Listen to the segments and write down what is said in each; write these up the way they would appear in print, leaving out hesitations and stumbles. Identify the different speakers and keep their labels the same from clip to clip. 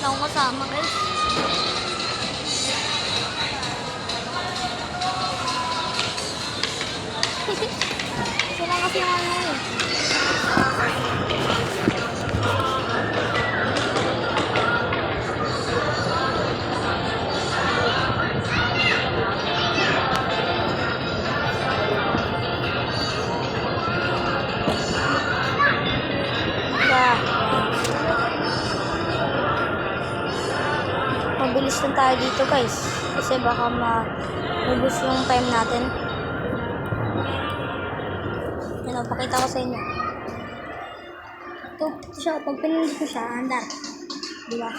Speaker 1: Akong kasama guys. Sila kasi yung ano eh. Mabilis lang tayo dito guys kasi baka maubos yung time natin. Yan, pakita ko sa inyo. Ito siya, pag pinindot ko siya, andar. Diba?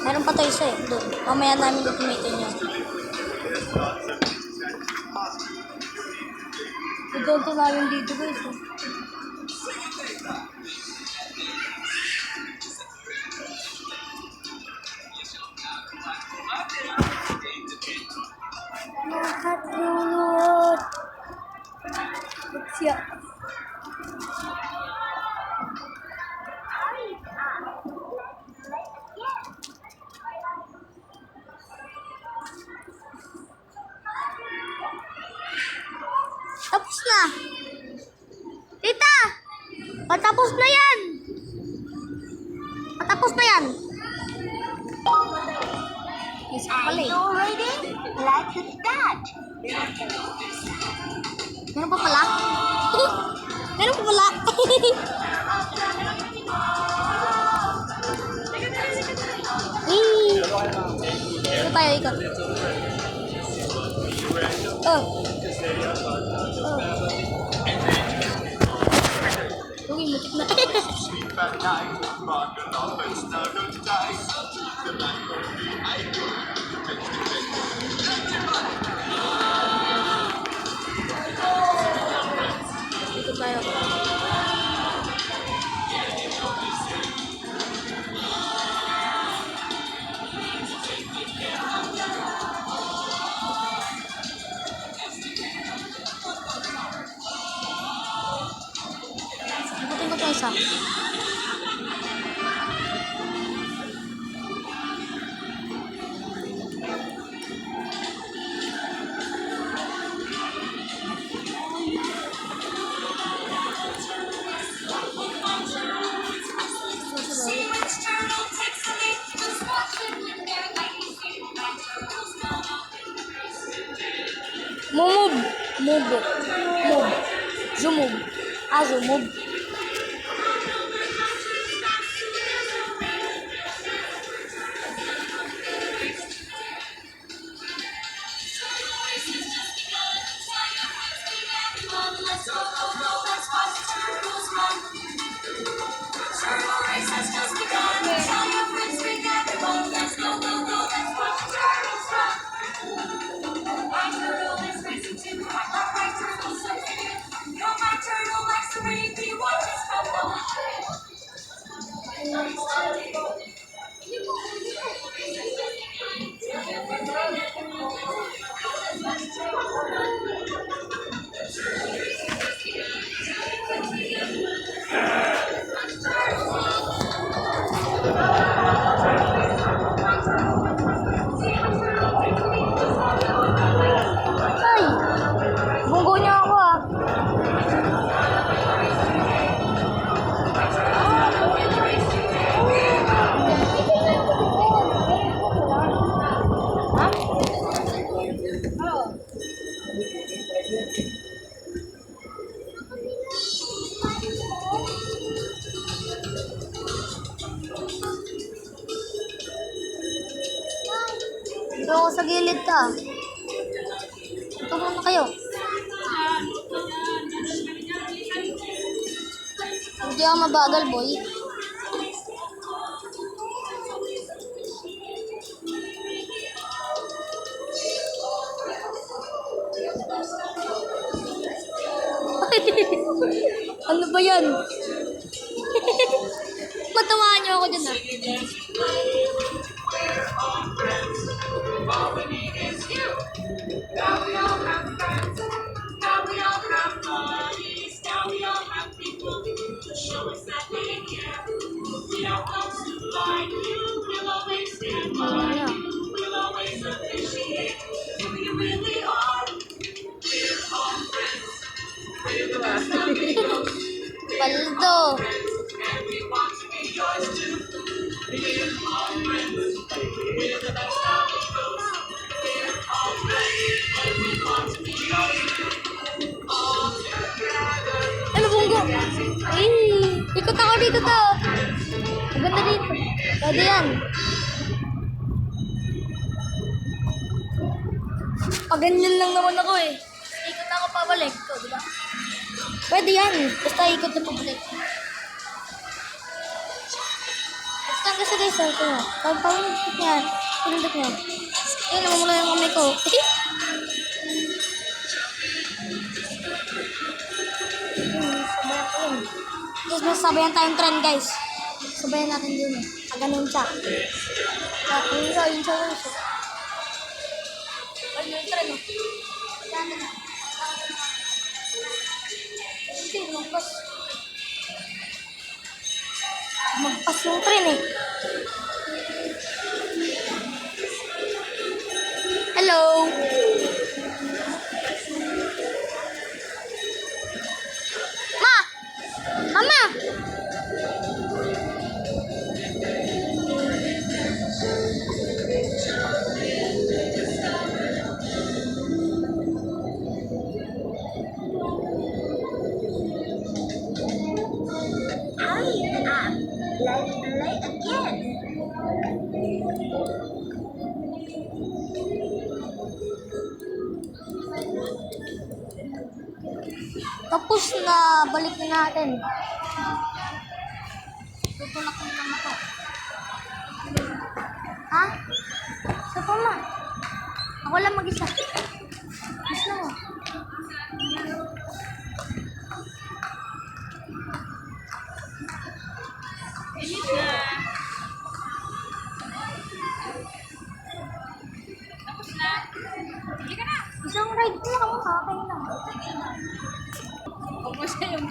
Speaker 1: Meron pa to isa eh, doon. Mamaya namin gagamitin yun. Ito namin dito guys. Nakatulot. Siya. Tapos na. Tita! Patapos na yan. Patapos na yan. Yes, pala eh.
Speaker 2: Ready? Let's start.
Speaker 1: Meron pa pala? Meron pa pala? Ito tayo, ikot. Uy, mutik na. Ikot tayo. Ikutin ko ito isa. Move. Zoom move. Zoom move. Ay! Bunggo niyo ako ah. Ito ako sa gilid ka. Ito muna kayo. Hindi ako mabagal, boy. Ano ba yan? Matamaan niyo ako dyan, ah. Paldo. Ano bunggo? Ay, ikot ako dito to. Maganda dito. Pwede yan. Pag ganyan lang naman ako eh. Ikot na ako pabalik. Ito, diba? Pwede yan. Basta ikot na pabalik. Basta kasi guys, ito nga. Pag pag-ikot niya, pinundot niya. Ayun, namamula yung kamay ko. Sabayan ko yun. Guys, mas sabayan tayong trend guys. Sabayan natin din eh. Pag ganun siya. Yun siya. Ayun yung trend oh. Hindi, magpas. Magpas yung trend eh. Hello. Ma! Mama!
Speaker 2: Hurry up. Let's play again.
Speaker 1: Tapos na, balik na natin. Tutulak mo naman ito. Ha? Sa pa ma? Ako lang mag-isa. Mas na mo. Isang ride ko lang, kakain lang.
Speaker 3: Ubus na yung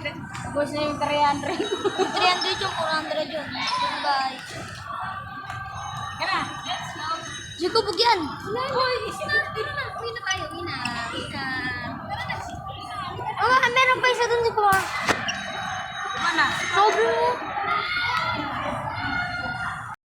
Speaker 3: 300.
Speaker 1: 300 yung 400 yun. Bye.
Speaker 3: Kaya, let's go.
Speaker 1: Sige, bugyan.
Speaker 3: Dito na tayo. Ina.
Speaker 1: Oh, meron pa isa dun si